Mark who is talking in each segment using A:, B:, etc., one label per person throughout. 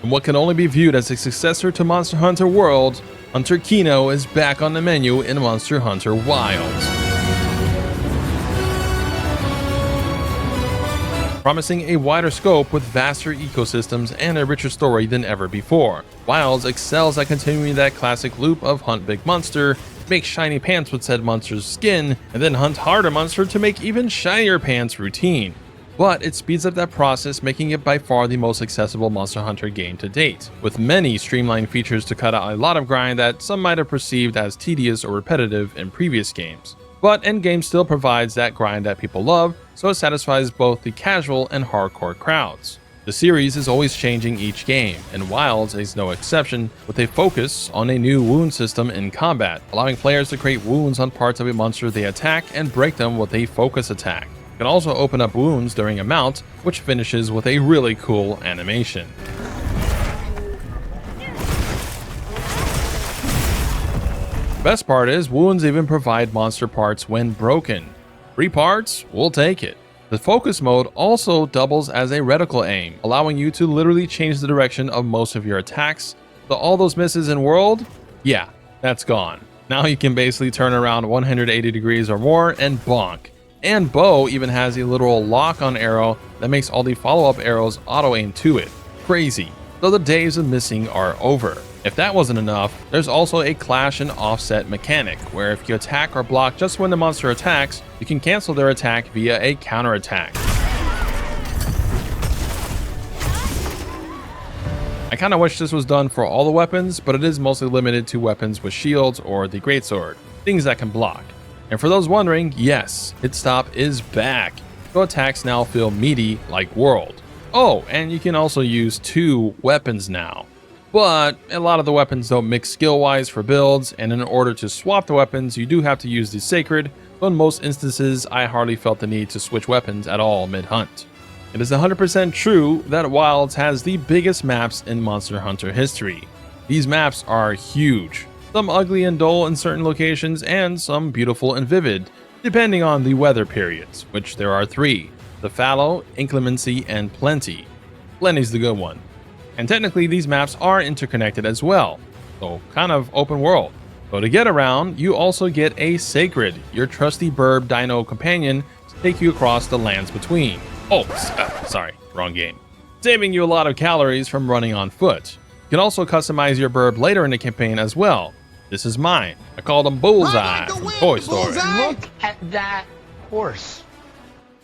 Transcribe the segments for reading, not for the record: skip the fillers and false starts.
A: And what can only be viewed as a successor to Monster Hunter World, Hunter Kino is back on the menu in Monster Hunter Wilds. Promising a wider scope with vaster ecosystems and a richer story than ever before, Wilds excels at continuing that classic loop of hunt big monster, make shiny pants with said monster's skin, and then hunt harder monster to make even shinier pants routine. But it speeds up that process, making it by far the most accessible Monster Hunter game to date, with many streamlined features to cut out a lot of grind that some might have perceived as tedious or repetitive in previous games. But endgame still provides that grind that people love, so it satisfies both the casual and hardcore crowds. The series is always changing each game, and Wilds is no exception, with a focus on a new wound system in combat, allowing players to create wounds on parts of a monster they attack and break them with a focus attack. You can also open up wounds during a mount, which finishes with a really cool animation. Best part is, wounds even provide monster parts when broken. Free parts? We'll take it. The focus mode also doubles as a reticle aim, allowing you to literally change the direction of most of your attacks. So all those misses in World? Yeah, that's gone. Now you can basically turn around 180 degrees or more and bonk. And Bow even has a literal lock-on arrow that makes all the follow-up arrows auto-aim to it. Crazy. So the days of missing are over. If that wasn't enough, there's also a clash and offset mechanic, where if you attack or block just when the monster attacks, you can cancel their attack via a counterattack. I kinda wish this was done for all the weapons, but it is mostly limited to weapons with shields or the greatsword, things that can block. And for those wondering, yes, Hit Stop is back, so attacks now feel meaty like World. Oh, and you can also use 2 weapons now. But a lot of the weapons don't mix skill-wise for builds, and in order to swap the weapons, you do have to use the Sacred, so in most instances, I hardly felt the need to switch weapons at all mid-hunt. It is 100% true that Wilds has the biggest maps in Monster Hunter history. These maps are huge, some ugly and dull in certain locations, and some beautiful and vivid, depending on the weather periods, which there are 3, the Fallow, Inclemency, and Plenty. Plenty's the good one. And technically these maps are interconnected as well, so kind of open world. So to get around, you also get a Sacred, your trusty burb dino companion, to take you across the lands between. Sorry, wrong game. Saving you a lot of calories from running on foot. You can also customize your burb later in the campaign as well. This is mine. I call them Bullseye from Toy Story.
B: Look at that horse.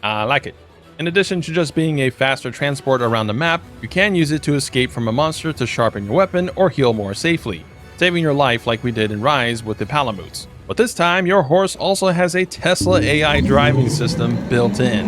A: I like it. In addition to just being a faster transport around the map, you can use it to escape from a monster to sharpen your weapon or heal more safely, saving your life like we did in Rise with the Palamutes. But this time, your horse also has a Tesla AI driving system built in.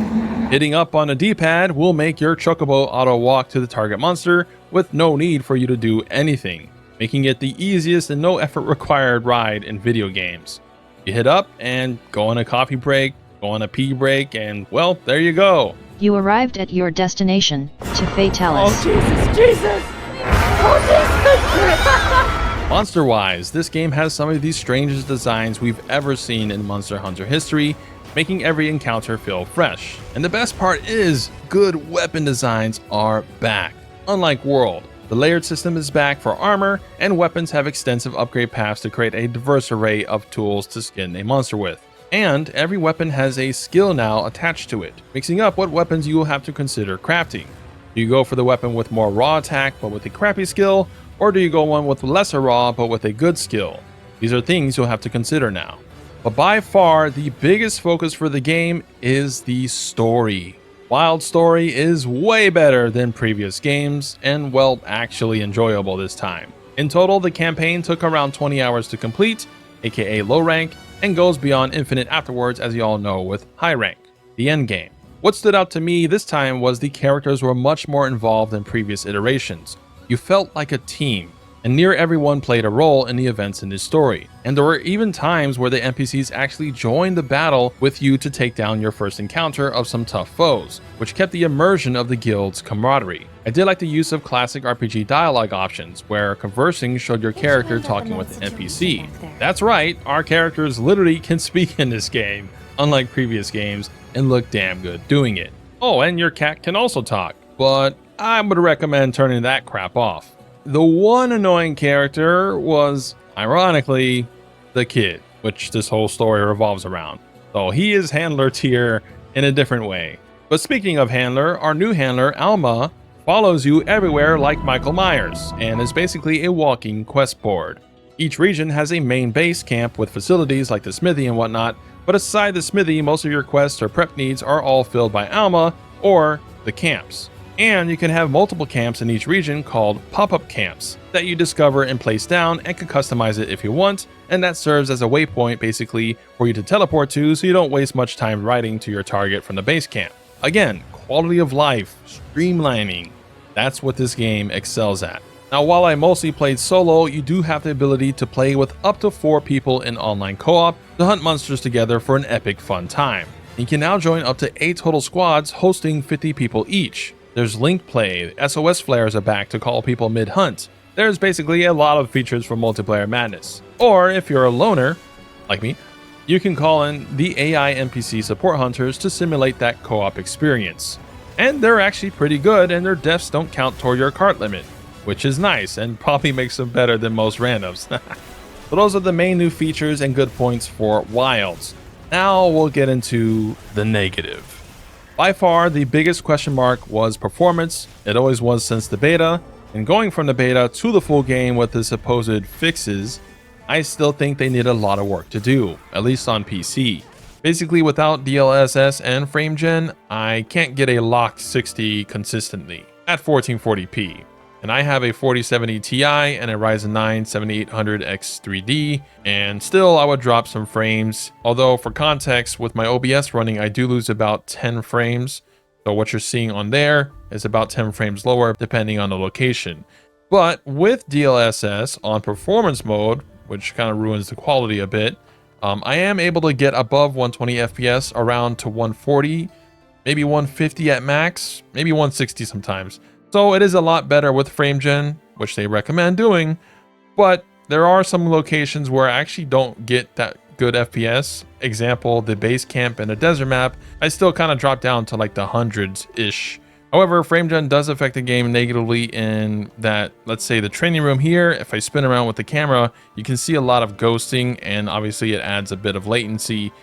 A: Hitting up on a D-pad will make your Chocobo auto-walk to the target monster with no need for you to do anything, making it the easiest and no effort required ride in video games. You hit up and go on a coffee break, go on a pee break, and well, there you go.
C: You arrived at your destination, to Fatalis.
B: Oh, Jesus! Oh, Jesus!
A: Monster-wise, this game has some of the strangest designs we've ever seen in Monster Hunter history, making every encounter feel fresh. And the best part is, good weapon designs are back. Unlike World, the layered system is back for armor, and weapons have extensive upgrade paths to create a diverse array of tools to skin a monster with. And every weapon has a skill now attached to it, mixing up what weapons you will have to consider crafting. Do you go for the weapon with more raw attack but with a crappy skill, or do you go one with lesser raw but with a good skill? These are things you'll have to consider now. But by far, the biggest focus for the game is the story. Wild story is way better than previous games, and well, actually enjoyable this time. In total, the campaign took around 20 hours to complete, aka low rank, and goes beyond infinite afterwards, as you all know, with high rank, the endgame. What stood out to me this time was the characters were much more involved than previous iterations. You felt like a team, and near everyone played a role in the events in this story. And there were even times where the NPCs actually joined the battle with you to take down your first encounter of some tough foes, which kept the immersion of the guild's camaraderie. I did like the use of classic RPG dialogue options, where conversing showed your character talking with the NPC. That's right, our characters literally can speak in this game, unlike previous games, and look damn good doing it. Oh, and your cat can also talk, but I would recommend turning that crap off. The one annoying character was, ironically, the kid, which this whole story revolves around. So he is handler tier in a different way. But speaking of handler, our new handler, Alma, follows you everywhere like Michael Myers, and is basically a walking quest board. Each region has a main base camp with facilities like the smithy and whatnot, but aside the smithy, most of your quests or prep needs are all filled by Alma or the camps. And you can have multiple camps in each region called pop-up camps that you discover and place down and can customize it if you want, and that serves as a waypoint basically for you to teleport to so you don't waste much time riding to your target from the base camp. Again, quality of life, streamlining, that's what this game excels at. Now, while I mostly played solo, you do have the ability to play with up to 4 people in online co-op to hunt monsters together for an epic fun time. You can now join up to 8 total squads hosting 50 people each. There's link play, SOS flares are back to call people mid-hunt. There's basically a lot of features for multiplayer madness. Or if you're a loner, like me, you can call in the AI NPC support hunters to simulate that co-op experience. And they're actually pretty good, and their deaths don't count toward your cart limit, which is nice and probably makes them better than most randoms. So those are the main new features and good points for Wilds. Now we'll get into the negative. By far, the biggest question mark was performance. It always was since the beta, and going from the beta to the full game with the supposed fixes, I still think they need a lot of work to do, at least on PC. Basically, without DLSS and frame gen, I can't get a locked 60 consistently at 1440p. And I have a 4070 Ti and a Ryzen 9 7800X3D, and still I would drop some frames. Although for context, with my OBS running, I do lose about 10 frames. So what you're seeing on there is about 10 frames lower depending on the location. But with DLSS on performance mode, which kind of ruins the quality a bit, I am able to get above 120 FPS around to 140, maybe 150 at max, maybe 160 sometimes. So it is a lot better with frame gen, which they recommend doing, but there are some locations where I actually don't get that good FPS. Example, the base camp and a desert map, I still kind of drop down to like the hundreds-ish. However, frame gen does affect the game negatively in that, let's say the training room here, if I spin around with the camera, you can see a lot of ghosting, and obviously it adds a bit of latency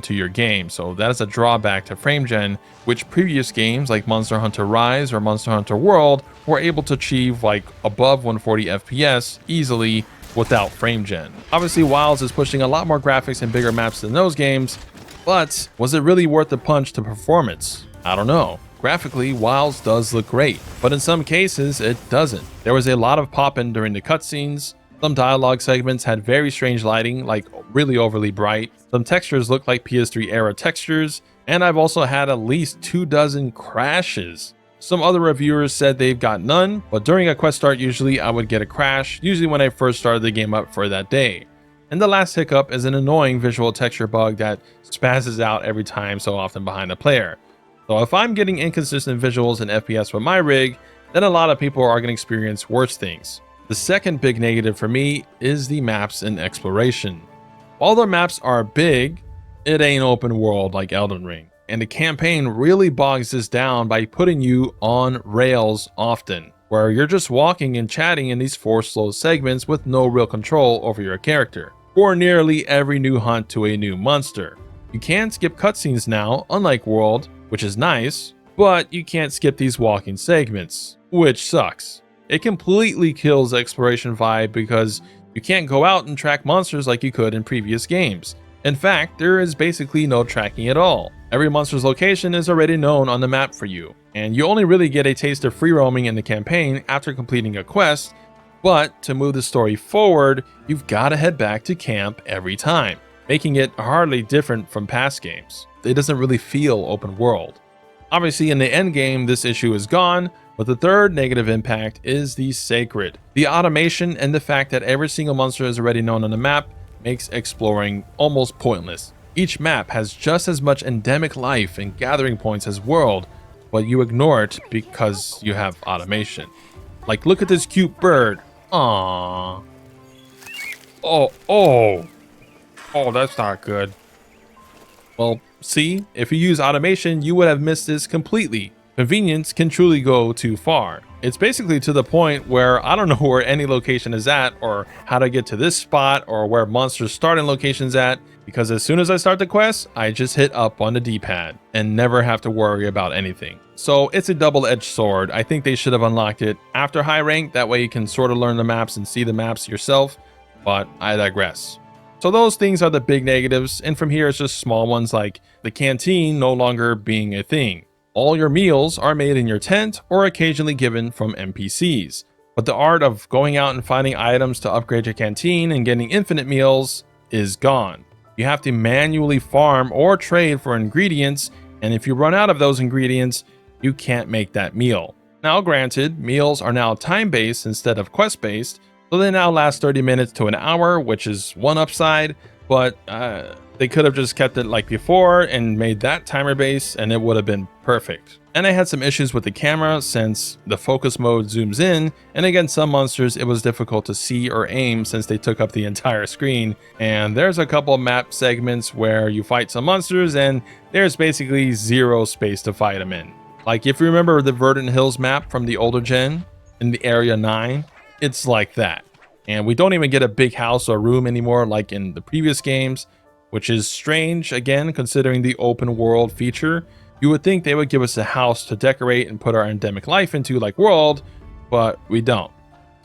A: to your game. So that is a drawback to frame gen, which previous games like Monster Hunter Rise or Monster Hunter World were able to achieve like above 140 FPS easily without frame gen. Obviously, Wilds is pushing a lot more graphics and bigger maps than those games, but was it really worth the punch to performance? I don't know. Graphically, Wilds does look great, but in some cases it doesn't. There was a lot of popping during the cutscenes. Some dialogue segments had very strange lighting, like really overly bright. Some textures look like PS3 era textures, and I've also had at least 24 crashes. Some other reviewers said they've got none, but during a quest start usually I would get a crash, usually when I first started the game up for that day. And the last hiccup is an annoying visual texture bug that spazzes out every time so often behind the player. So if I'm getting inconsistent visuals and FPS with my rig, then a lot of people are going to experience worse things. The second big negative for me is the maps and exploration. While the maps are big, it ain't open world like Elden Ring, and the campaign really bogs this down by putting you on rails often, where you're just walking and chatting in these 4 slow segments with no real control over your character, for nearly every new hunt to a new monster. You can skip cutscenes now, unlike World, which is nice, but you can't skip these walking segments, which sucks. It completely kills the exploration vibe because you can't go out and track monsters like you could in previous games. In fact, there is basically no tracking at all. Every monster's location is already known on the map for you, and you only really get a taste of free roaming in the campaign after completing a quest, but to move the story forward, you've got to head back to camp every time, making it hardly different from past games. It doesn't really feel open world. Obviously, in the endgame, this issue is gone, but the third negative impact is the sacred. The automation and the fact that every single monster is already known on the map makes exploring almost pointless. Each map has just as much endemic life and gathering points as World, but you ignore it because you have automation. Like, look at this cute bird. Aww. Oh, that's not good. Well, see, if you use automation, you would have missed this completely. Convenience can truly go too far. It's basically to the point where I don't know where any location is at, or how to get to this spot, or where monsters starting locations at, because as soon as I start the quest, I just hit up on the D-pad and never have to worry about anything. So it's a double-edged sword. I think they should have unlocked it after high rank, that way you can sort of learn the maps and see the maps yourself, but I digress. So those things are the big negatives, and from here it's just small ones like the canteen no longer being a thing. All your meals are made in your tent or occasionally given from NPCs, but the art of going out and finding items to upgrade your canteen and getting infinite meals is gone. You have to manually farm or trade for ingredients, and if you run out of those ingredients, you can't make that meal. Now granted, meals are now time-based instead of quest-based, so they now last 30 minutes to an hour, which is one upside, but they could have just kept it like before and made that timer based and it would have been perfect. And I had some issues with the camera since the focus mode zooms in, and against some monsters it was difficult to see or aim since they took up the entire screen. And there's a couple map segments where you fight some monsters and there's basically zero space to fight them in. Like if you remember the Verdant Hills map from the older gen in the Area 9, it's like that. And we don't even get a big house or room anymore like in the previous games, which is strange again considering the open world feature. You would think they would give us a house to decorate and put our endemic life into like world, but we don't.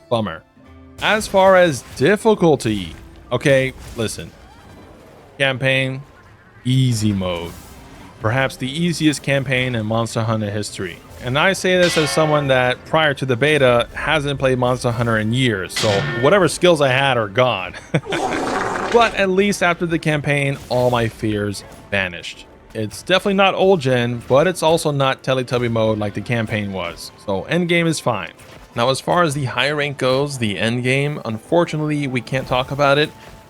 A: Bummer. As far as difficulty, okay, listen. Campaign, easy mode. Perhaps the easiest campaign in Monster Hunter history. And I say this as someone that prior to the beta hasn't played Monster Hunter in years, so whatever skills I had are gone. But at least after the campaign, all my fears vanished. It's definitely not old gen, but it's also not Teletubby mode like the campaign was, so endgame is fine. Now as far as the high rank goes, the endgame, unfortunately we can't talk about it,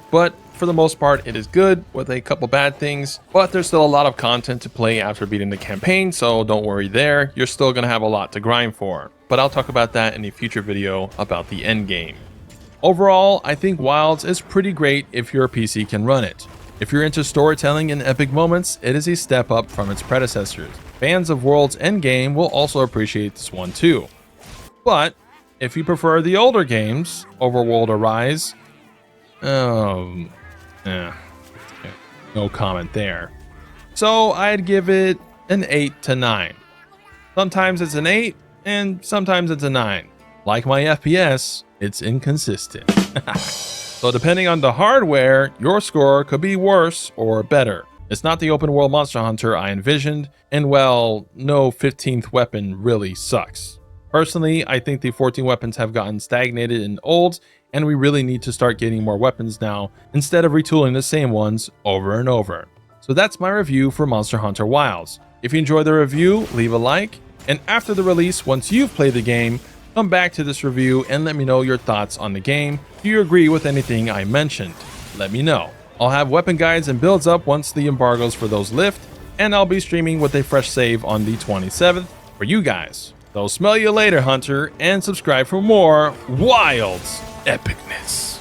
A: but for the most part it is good with a couple bad things, but there's still a lot of content to play after beating the campaign, so don't worry there, you're still gonna have a lot to grind for. But I'll talk about that in a future video about the endgame. Overall, I think Wilds is pretty great if your PC can run it. If you're into storytelling and epic moments, it is a step up from its predecessors. Fans of World's Endgame will also appreciate this one too. But if you prefer the older games, Overworld or Rise, no comment there. So I'd give it an 8 to 9. Sometimes it's an 8 and sometimes it's a 9. Like my FPS, it's inconsistent. So depending on the hardware, your score could be worse or better. It's not the open world Monster Hunter I envisioned, and well, no 15th weapon really sucks. Personally, I think the 14 weapons have gotten stagnated and old, and we really need to start getting more weapons now instead of retooling the same ones over and over. So that's my review for Monster Hunter Wilds. If you enjoyed the review, leave a like, and after the release, once you've played the game, come back to this review and let me know your thoughts on the game. Do you agree with anything I mentioned? Let me know. I'll have weapon guides and builds up once the embargoes for those lift, and I'll be streaming with a fresh save on the 27th for you guys. So smell you later, Hunter, and subscribe for more Wilds epicness.